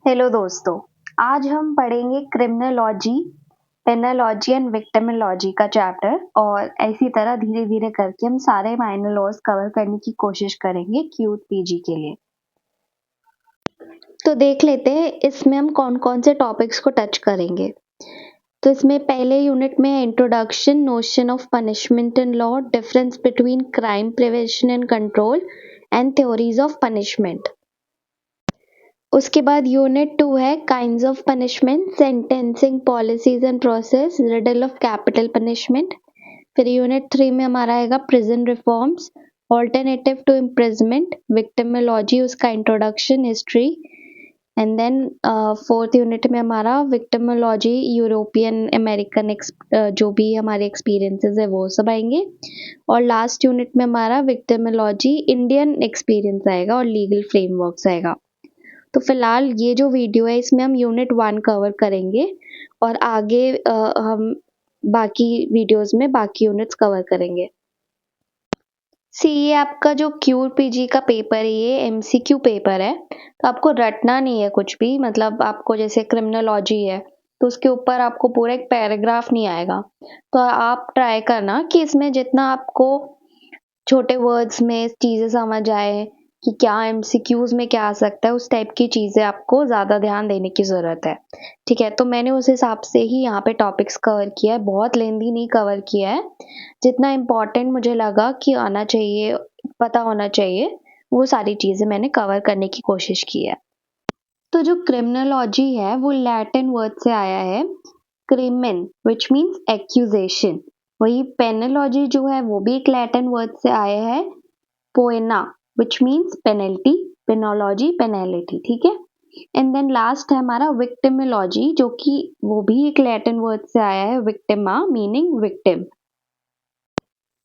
Hello दोस्तों, आज हम पढ़ेंगे क्रिमिनोलॉजी, पेनोलॉजी एंड विक्टिमोलॉजी का चैप्टर और इसी तरह धीरे-धीरे करके हम सारे माइनर लॉज कवर करने की कोशिश करेंगे क्यूट पीजी के लिए। तो देख लेते हैं इसमें हम कौन-कौन से टॉपिक्स को टच करेंगे। तो इसमें पहले यूनिट में introduction, notion of punishment in law, difference between crime prevention and control and theories of punishment. उसके बाद यूनिट 2 है kinds of punishment, sentencing policies and process, riddle of capital punishment. फिर यूनिट 3 में हमारा आएगा prison reforms, alternative to imprisonment, victimology, उसका introduction, history. And then fourth unit में हमारा विक्टिमोलॉजी, यूरोपियन अमेरिकन जो भी हमारे एक्सपीरियंसेस है वो सब आएंगे। और लास्ट यूनिट में हमारा विक्टिमोलॉजी इंडियन एक्सपीरियंस आएगा और लीगल फ्रेमवर्क्स आएगा। तो फिलहाल ये जो वीडियो है इसमें हम यूनिट 1 कवर करेंगे और आगे हम बाकी वीडियोस में बाकी यूनिट्स कवर करेंगे। ये आपका जो क्यूर पीजी का पेपर है ये एमसीक्यू पेपर है, तो आपको रटना नहीं है कुछ भी। मतलब आपको जैसे क्रिमिनोलॉजी है तो उसके ऊपर आपको पूरा एक पैराग्राफ नहीं आएगा, तो आप ट्राई करना कि इसमें जितना आपको छोटे वर्ड्स में चीज़ें समझ आए कि क्या एमसीक्यूज में क्या आ सकता है, उस टाइप की चीज़ें आपको ज़्यादा ध्यान देने की ज़रूरत है। ठीक है, तो मैंने उस हिसाब से ही यहाँ पे टॉपिक्स कवर किया है, बहुत लेंदी नहीं कवर किया है। जितना इम्पोर्टेंट मुझे लगा कि आना चाहिए, पता होना चाहिए, वो सारी चीज़ें मैंने कवर करने की कोशिश की है। तो जो क्रिमिनोलॉजी है वो लैटिन वर्ड से आया है क्रिमिन, विच मीन्स एक्यूजेशन। वही पेनोलॉजी जो है वो भी एक लैटिन वर्ड से आया है पोएना, विच मीन्स पेनल्टी, पेनोलॉजी पेनल्टी। ठीक है, एंड देन लास्ट है हमारा विक्टिमोलॉजी, जो कि वो भी एक लैटिन वर्ड से आया है विक्टिमा, मीनिंग विक्टिम।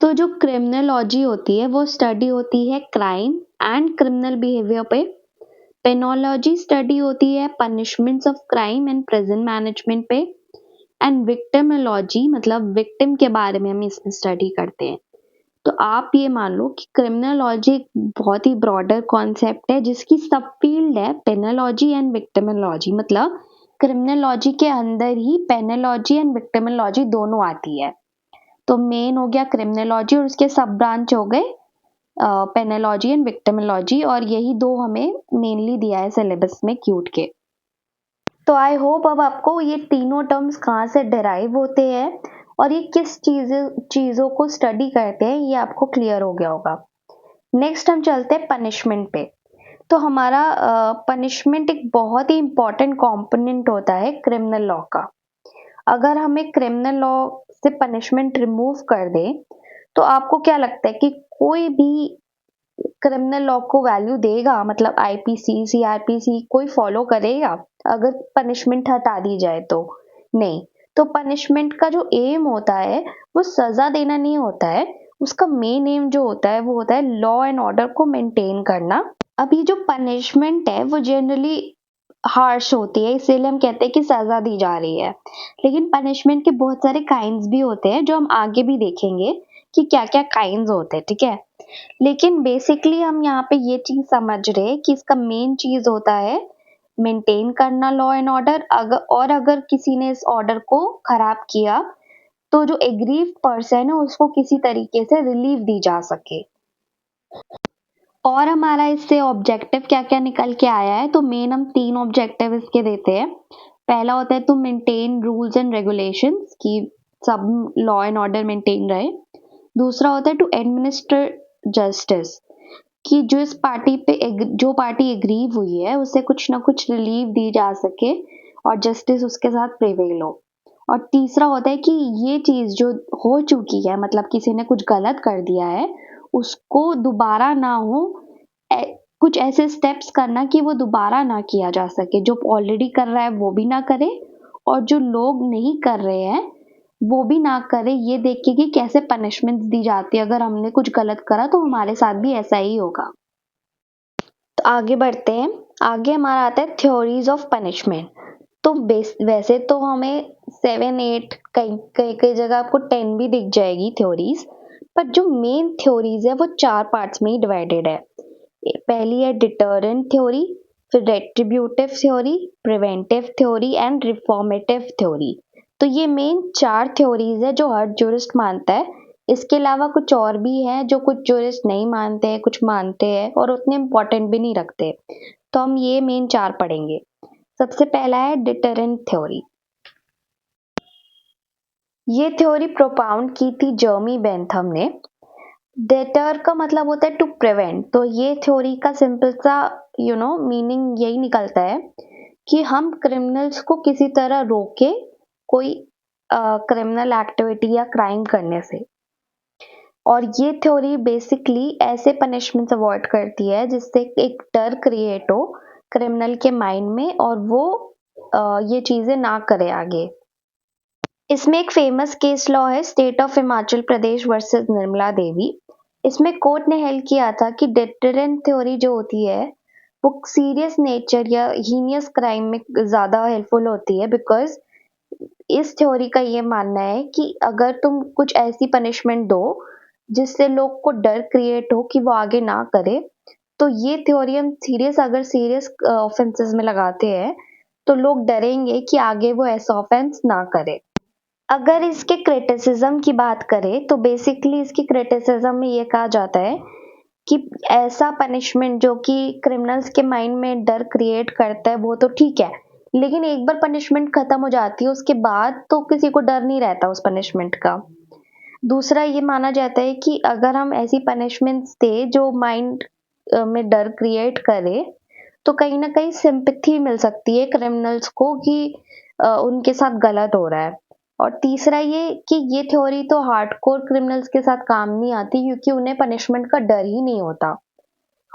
तो जो क्रिमिनोलॉजी होती है वो स्टडी होती है क्राइम एंड क्रिमिनल बिहेवियर पे। पेनोलॉजी स्टडी होती है punishments of crime and prison management पे। एंड विक्टिमोलॉजी मतलब विक्टिम के बारे में हम इसमें स्टडी करते हैं। तो आप ये मान लो कि क्रिमिनोलॉजी एक बहुत ही ब्रॉडर कॉन्सेप्ट है जिसकी सब फील्ड है पेनोलॉजी एंड विक्टिमोलॉजी। मतलब क्रिमिनोलॉजी के अंदर ही पेनोलॉजी एंड विक्टिमोलॉजी दोनों आती है। तो मेन हो गया क्रिमिनोलॉजी और उसके सब ब्रांच हो गए पेनोलॉजी एंड विक्टिमोलॉजी, और यही दो हमें मेनली दिया है सिलेबस में क्यूट के। तो आई होप अब आपको ये तीनों टर्म्स कहाँ से डिराइव होते हैं और ये किस चीज़ों को स्टडी करते हैं ये आपको क्लियर हो गया होगा। नेक्स्ट हम चलते हैं पनिशमेंट पे। तो हमारा पनिशमेंट एक बहुत ही इम्पॉर्टेंट कंपोनेंट होता है क्रिमिनल लॉ का। अगर हमें क्रिमिनल लॉ से पनिशमेंट रिमूव कर दें तो आपको क्या लगता है कि कोई भी क्रिमिनल लॉ को वैल्यू देगा? मतलब आईपीसी, सीआरपीसी कोई फॉलो करेगा अगर पनिशमेंट हटा दी जाए तो? नहीं। तो पनिशमेंट का जो एम होता है वो सजा देना नहीं होता है, उसका मेन एम जो होता है वो होता है लॉ एंड ऑर्डर को मेंटेन करना। अब ये जो पनिशमेंट है वो जनरली हार्श होती है, इसीलिए हम कहते हैं कि सजा दी जा रही है। लेकिन पनिशमेंट के बहुत सारे काइंड्स भी होते हैं जो हम आगे भी देखेंगे कि क्या क्या काइंड्स होते हैं। ठीक है, लेकिन बेसिकली हम यहाँ पे ये चीज समझ रहे हैं कि इसका मेन चीज होता है मेंटेन करना लॉ एंड ऑर्डर। अगर किसी ने इस ऑर्डर को खराब किया तो जो एग्रीव्ड पर्सन है उसको किसी तरीके से रिलीफ दी जा सके। और हमारा इससे ऑब्जेक्टिव क्या क्या निकल के आया है, तो मेन हम 3 ऑब्जेक्टिव इसके देते हैं। पहला होता है to maintain rules and regulations, कि सब लॉ एंड ऑर्डर मेंटेन रहे। दूसरा होता है टू एडमिनिस्टर जस्टिस, कि जो पार्टी एग्रीव हुई है उसे कुछ ना कुछ रिलीफ दी जा सके और जस्टिस उसके साथ प्रिवेल हो। और तीसरा होता है कि ये चीज जो हो चुकी है, मतलब किसी ने कुछ गलत कर दिया है, उसको दोबारा ना हो, कुछ ऐसे स्टेप्स करना कि वो दोबारा ना किया जा सके। जो ऑलरेडी कर रहा है वो भी ना करे और जो लोग नहीं कर रहे हैं वो भी ना करे, ये देख के कि कैसे पनिशमेंट दी जाती है। अगर हमने कुछ गलत करा तो हमारे साथ भी ऐसा ही होगा। तो आगे बढ़ते हैं। आगे हमारा आता है थ्योरीज ऑफ पनिशमेंट। तो वैसे तो हमें 7, 8, कई जगह आपको 10 भी दिख जाएगी थ्योरीज, पर जो मेन थ्योरीज है वो 4 पार्ट्स में ही डिवाइडेड है। पहली है डिटरेंट थ्योरी, फिर retributive theory, preventive theory and reformative theory. तो ये मेन 4 थ्योरीज है जो हर जूरिस्ट मानता है। इसके अलावा कुछ और भी हैं जो कुछ जूरिस्ट नहीं मानते हैं, कुछ मानते हैं और उतने इम्पोर्टेंट भी नहीं रखते। तो हम ये मेन 4 पढ़ेंगे। सबसे पहला है डिटरेंट थ्योरी। ये थ्योरी प्रोपाउंड की थी जर्मी बेंथम ने। डेटर का मतलब होता है टू प्रिवेंट। तो ये थ्योरी का सिंपल सा मीनिंग यही निकलता है कि हम क्रिमिनल्स को किसी तरह रोके कोई क्रिमिनल एक्टिविटी या क्राइम करने से। और ये थ्योरी बेसिकली ऐसे पनिशमेंट्स अवॉइड करती है जिससे एक डर क्रिएट हो क्रिमिनल के माइंड में और वो ये चीजें ना करे आगे। इसमें एक फेमस केस लॉ है state of Himachal Pradesh versus Nirmala Devi. इसमें कोर्ट ने हेल्ड किया था कि डिटरेंट थ्योरी जो होती है वो सीरियस नेचर या हीनियस क्राइम में ज़्यादा हेल्पफुल होती है, बिकॉज इस थ्योरी का ये मानना है कि अगर तुम कुछ ऐसी पनिशमेंट दो जिससे लोग को डर क्रिएट हो कि वो आगे ना करे, तो ये थ्योरी हम अगर सीरियस ऑफेंसेस में लगाते हैं तो लोग डरेंगे कि आगे वो ऐसा ऑफेंस ना करे। अगर इसके क्रिटिसिज्म की बात करें तो बेसिकली इसकी क्रिटिसिज्म में ये कहा जाता है कि ऐसा पनिशमेंट जो कि क्रिमिनल्स के माइंड में डर क्रिएट करता है वो तो ठीक है, लेकिन एक बार पनिशमेंट खत्म हो जाती है उसके बाद तो किसी को डर नहीं रहता उस पनिशमेंट का। दूसरा ये माना जाता है कि अगर हम ऐसी पनिशमेंट्स दे जो माइंड में डर क्रिएट करे तो कहीं ना कहीं सिंपैथी मिल सकती है क्रिमिनल्स को कि उनके साथ गलत हो रहा है। और तीसरा ये कि ये थ्योरी तो हार्डकोर क्रिमिनल्स के साथ काम नहीं आती क्योंकि उन्हें पनिशमेंट का डर ही नहीं होता।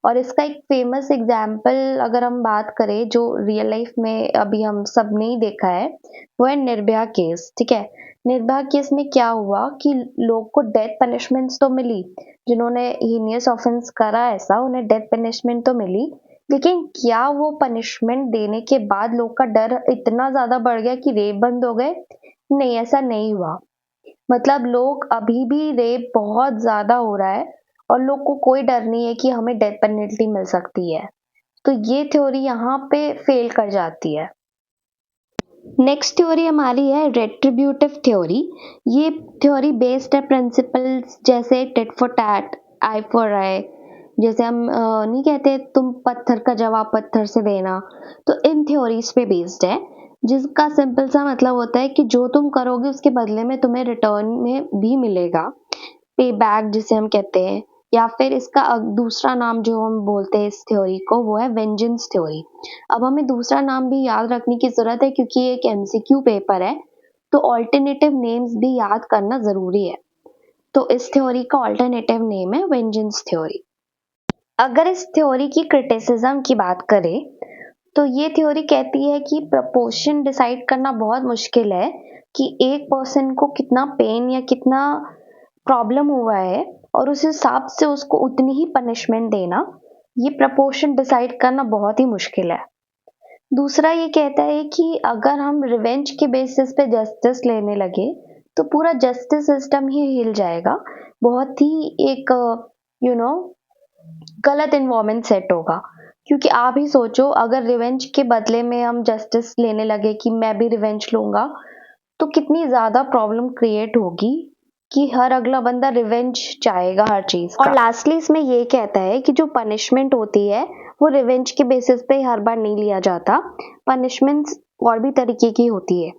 और इसका एक फेमस एग्जाम्पल अगर हम बात करें जो रियल लाइफ में अभी हम सब ने ही देखा है वो है निर्भया केस। ठीक है, निर्भया केस में क्या हुआ कि लोग को डेथ पनिशमेंट्स तो मिली, जिन्होंने हीनियस ऑफेंस करा ऐसा उन्हें डेथ पनिशमेंट तो मिली, लेकिन क्या वो पनिशमेंट देने के बाद लोग का डर इतना ज्यादा बढ़ गया कि रेप बंद हो गए? नहीं, ऐसा नहीं हुआ। मतलब लोग अभी भी रेप बहुत ज्यादा हो रहा है और लोग को कोई डर नहीं है कि हमें डेथ पेनल्टी मिल सकती है। तो ये थ्योरी यहाँ पे फेल कर जाती है। नेक्स्ट थ्योरी हमारी है रेट्रिब्यूटिव थ्योरी। ये थ्योरी बेस्ड है प्रिंसिपल्स जैसे tit for tat, I for I. जैसे हम नहीं कहते तुम पत्थर का जवाब पत्थर से देना, तो इन थ्योरीज पे बेस्ड है, जिसका सिंपल सा मतलब होता है कि जो तुम करोगे उसके बदले में तुम्हें रिटर्न में भी मिलेगा, पे बैक जिसे हम कहते हैं। या फिर इसका दूसरा नाम जो हम बोलते हैं इस थ्योरी को वो है वेंजेंस थ्योरी। अब हमें दूसरा नाम भी याद रखने की जरूरत है क्योंकि ये एक एमसीक्यू पेपर है, तो ऑल्टरनेटिव नेम्स भी याद करना जरूरी है। तो इस थ्योरी का ऑल्टरनेटिव नेम है वेंजेंस थ्योरी। अगर इस थ्योरी की क्रिटिसिज्म की बात करें तो ये थ्योरी कहती है कि प्रपोर्शन डिसाइड करना बहुत मुश्किल है कि एक पर्सन को कितना पेन या कितना प्रॉब्लम हुआ है और उस हिसाब से उसको उतनी ही पनिशमेंट देना, ये प्रपोर्शन डिसाइड करना बहुत ही मुश्किल है। दूसरा ये कहता है कि अगर हम रिवेंज के बेसिस पे जस्टिस लेने लगे तो पूरा जस्टिस सिस्टम ही हिल जाएगा, बहुत ही एक गलत इन्वायरमेंट सेट होगा। क्योंकि आप ही सोचो अगर रिवेंज के बदले में हम जस्टिस लेने लगे कि मैं भी रिवेंज लूंगा, तो कितनी ज्यादा प्रॉब्लम क्रिएट होगी कि हर अगला बंदा रिवेंज चाहेगा हर चीज का। और लास्टली इसमें ये कहता है कि जो पनिशमेंट होती है वो रिवेंज के बेसिस पे हर बार नहीं लिया जाता, पनिशमेंट्स और भी तरीके की होती है।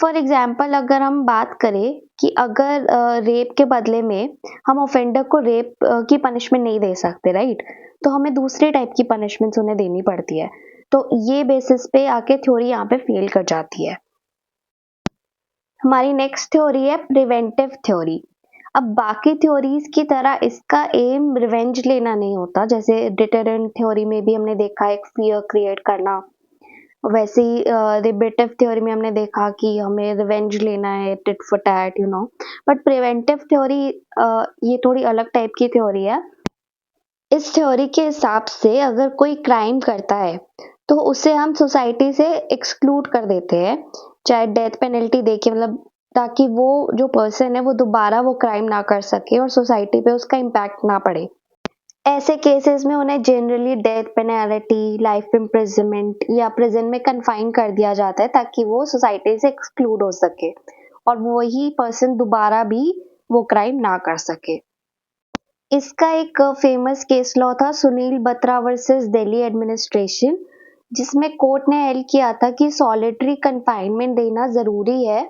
फॉर एग्जाम्पल अगर हम बात करें कि अगर रेप के बदले में हम ऑफेंडर को रेप की पनिशमेंट नहीं दे सकते, राइट, तो हमें दूसरे टाइप की पनिशमेंट्स उन्हें देनी पड़ती है। तो ये बेसिस पे आके थ्योरी यहाँ पे फेल कर जाती है। हमारी नेक्स्ट थ्योरी है प्रिवेंटिव थ्योरी। अब बाकी थ्योरीज की तरह इसका एम रिवेंज लेना नहीं होता, जैसे डिटरेंट थ्योरी में भी हमने देखा एक फियर क्रिएट करना, वैसे ही रिबेटिव थ्योरी में हमने देखा कि हमें रिवेंज लेना है, tit for tat, but preventive theory ये थोड़ी अलग टाइप की थ्योरी है। इस थ्योरी के हिसाब से अगर कोई क्राइम करता है तो उसे हम सोसाइटी से एक्सक्लूड कर देते हैं, चाहे डेथ पेनल्टी देके, मतलब ताकि वो जो पर्सन है वो दोबारा वो क्राइम ना कर सके और सोसाइटी पे उसका इम्पैक्ट ना पड़े। ऐसे केसेस में उन्हें generally death penalty, life imprisonment या प्रिजन में कन्फाइन कर दिया जाता है ताकि वो सोसाइटी से एक्सक्लूड हो सके और वही पर्सन दोबारा भी वो क्राइम ना कर सके। इसका एक फेमस केस लॉ था सुनील बत्रा वर्सेस दिल्ली एडमिनिस्ट्रेशन, जिसमें कोर्ट ने हेल्ड किया था कि सॉलिटरी कन्फाइनमेंट देना ज़रूरी है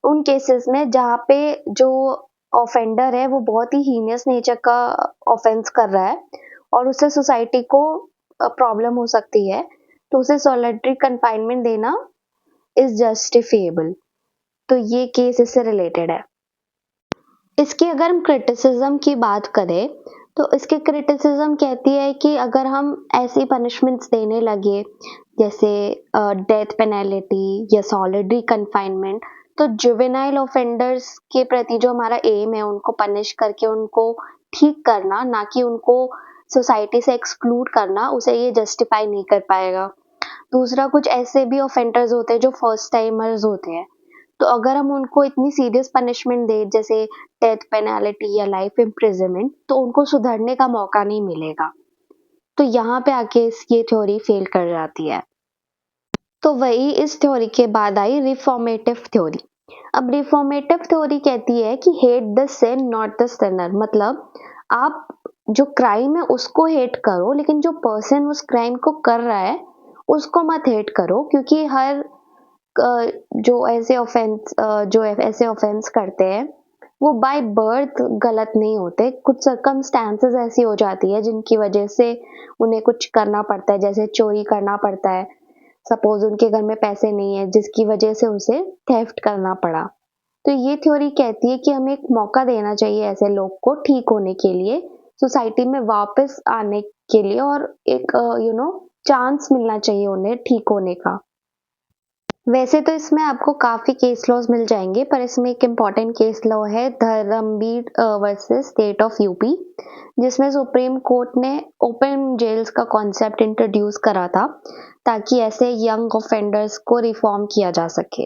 उन केसेस में जहाँ पे जो ऑफेंडर है वो बहुत ही हीनियस नेचर का ऑफेंस कर रहा है और उससे सोसाइटी को प्रॉब्लम हो सकती है, तो उसे सॉलिटरी कन्फाइनमेंट देना इज जस्टिफिएबल। तो ये केस इससे रिलेटेड है। इसकी अगर हम क्रिटिसिज्म की बात करें तो इसके क्रिटिसिज्म कहती है कि अगर हम ऐसी पनिशमेंट्स देने लगे जैसे डेथ पेनल्टी या सॉलिटरी कन्फाइनमेंट, तो जुवेनाइल ऑफेंडर्स के प्रति जो हमारा एम है उनको पनिश करके उनको ठीक करना, ना कि उनको सोसाइटी से एक्सक्लूड करना, उसे ये जस्टिफाई नहीं कर पाएगा। दूसरा, कुछ ऐसे भी ऑफेंडर्स होते हैं जो फर्स्ट टाइमर्स होते हैं, तो अगर हम उनको इतनी सीरियस पनिशमेंट दें जैसे डेथ पेनल्टी या लाइफ इम्प्रिजनमेंट, तो उनको सुधरने का मौका नहीं मिलेगा। तो यहाँ पे आके ये थ्योरी फेल कर जाती है। तो वही इस थ्योरी के बाद आई रिफॉर्मेटिव थ्योरी। अब रिफॉर्मेटिव थ्योरी कहती है कि hate the sin not the sinner, मतलब आप जो क्राइम है उसको हेट करो, लेकिन जो पर्सन उस क्राइम को कर रहा है उसको मत हेट करो, क्योंकि हर जो ऐसे ऑफेंस करते हैं वो बाय बर्थ गलत नहीं होते। कुछ सर्कमस्टांसेस ऐसी हो जाती है जिनकी वजह से उन्हें कुछ करना पड़ता है, जैसे चोरी करना पड़ता है, सपोज उनके घर में पैसे नहीं है जिसकी वजह से उसे थेफ्ट करना पड़ा। तो ये थ्योरी कहती है कि हमें एक मौका देना चाहिए ऐसे लोग को ठीक होने के लिए, सोसाइटी में वापस आने के लिए, और एक चांस मिलना चाहिए उन्हें ठीक होने का। वैसे तो इसमें आपको काफ़ी केस लॉज मिल जाएंगे, पर इसमें एक इम्पॉर्टेंट केस लॉ है Dharmbir versus state of UP, जिसमें सुप्रीम कोर्ट ने ओपन जेल्स का कॉन्सेप्ट इंट्रोड्यूस करा था ताकि ऐसे यंग ऑफेंडर्स को रिफॉर्म किया जा सके।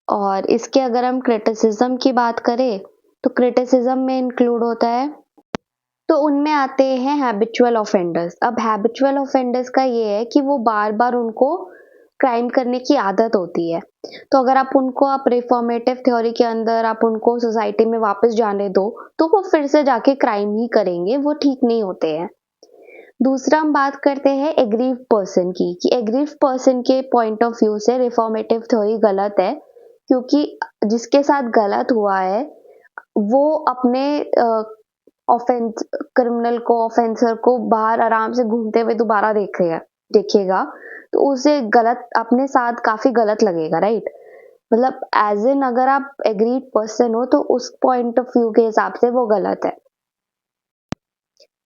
और इसके अगर हम क्रिटिसिज्म की बात करें तो क्रिटिसिज्म में इंक्लूड होता है, तो उनमें आते हैं हैबिचुअल ऑफेंडर्स। अब हैबिचुअल ऑफेंडर्स का ये है कि वो बार बार उनको क्राइम करने की आदत होती है, तो अगर आप रिफॉर्मेटिव थ्योरी के अंदर आप उनको सोसाइटी में वापस जाने दो तो वो फिर से जाके क्राइम ही करेंगे, वो ठीक नहीं होते हैं। दूसरा हम बात करते हैं एग्रीव पर्सन की, कि एग्रीव पर्सन के पॉइंट ऑफ व्यू से रिफॉर्मेटिव थ्योरी गलत है, क्योंकि जिसके साथ गलत हुआ है वो अपने ऑफेंस क्रिमिनल को, ऑफेंसर को बाहर आराम से घूमते हुए दोबारा देखेगा, तो उसे गलत, अपने साथ काफी गलत लगेगा, राइट। मतलब एज एन अगर आप एग्रीड पर्सन हो तो उस पॉइंट ऑफ व्यू के हिसाब से वो गलत है।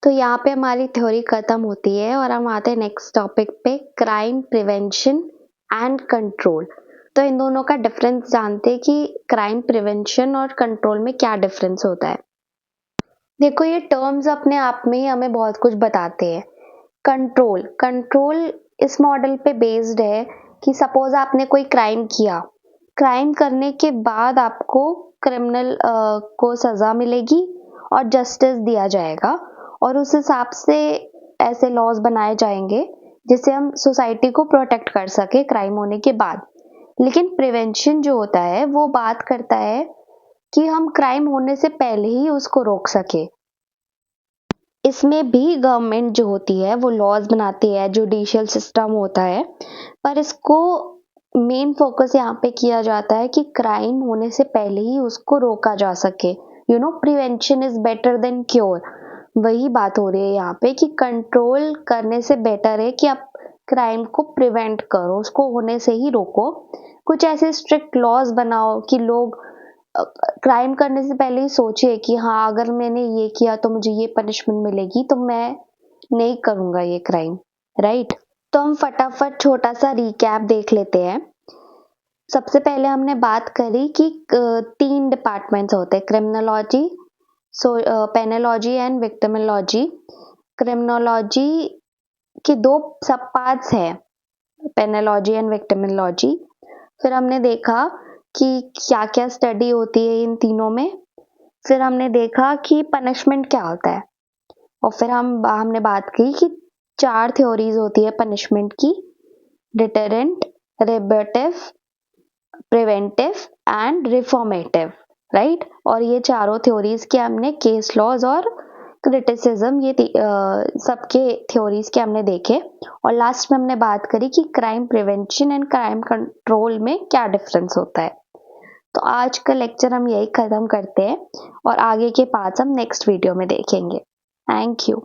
तो यहाँ पे हमारी थ्योरी खत्म होती है और हम आते हैं नेक्स्ट टॉपिक पे, क्राइम प्रिवेंशन एंड कंट्रोल। तो इन दोनों का डिफरेंस जानते हैं कि क्राइम प्रिवेंशन और कंट्रोल में क्या डिफरेंस होता है। देखो, ये टर्म्स अपने आप में ही हमें बहुत कुछ बताते हैं। कंट्रोल इस मॉडल पे बेस्ड है कि सपोज आपने कोई क्राइम किया, क्राइम करने के बाद आपको क्रिमिनल को सजा मिलेगी और जस्टिस दिया जाएगा, और उस हिसाब से ऐसे लॉज बनाए जाएंगे जिससे हम सोसाइटी को प्रोटेक्ट कर सके क्राइम होने के बाद। लेकिन प्रिवेंशन जो होता है वो बात करता है कि हम क्राइम होने से पहले ही उसको रोक सके। इसमें भी गवर्नमेंट जो होती है वो लॉज बनाती है, जुडिशियल सिस्टम होता है, पर इसको मेन फोकस यहाँ पे किया जाता है कि क्राइम होने से पहले ही उसको रोका जा सके। Prevention is better than cure. वही बात हो रही है यहाँ पे कि कंट्रोल करने से बेटर है कि आप क्राइम को प्रिवेंट करो, उसको होने से ही रोको। कुछ ऐसे स्ट्रिक्ट लॉज बनाओ कि लोग क्राइम करने से पहले ही सोचे कि हाँ, अगर मैंने ये किया तो मुझे ये पनिशमेंट मिलेगी, तो मैं नहीं करूंगा ये क्राइम, राइट। तो हम फटाफट छोटा सा रिकैप देख लेते हैं। सबसे पहले हमने बात करी कि 3 डिपार्टमेंट्स होते हैं, क्रिमिनोलॉजी, पेनोलॉजी एंड विक्टिमोलॉजी। क्रिमिनोलॉजी के 2 सब पार्ट्स हैं, पेनोलॉजी एंड विक्टिमोलॉजी। फिर हमने देखा कि क्या क्या स्टडी होती है इन तीनों में। फिर हमने देखा कि पनिशमेंट क्या होता है। और फिर हमने बात की कि 4 थ्योरीज होती है पनिशमेंट की, deterrent, retributive, preventive and reformative, right. और ये चारों थ्योरीज के हमने केस लॉज और क्रिटिसिज्म, ये सबके थ्योरीज के हमने देखे। और लास्ट में हमने बात करी कि crime prevention and crime control में क्या डिफरेंस होता है। तो आज का लेक्चर हम यही खत्म करते हैं और आगे के पार्ट्स हम नेक्स्ट वीडियो में देखेंगे। Thank you.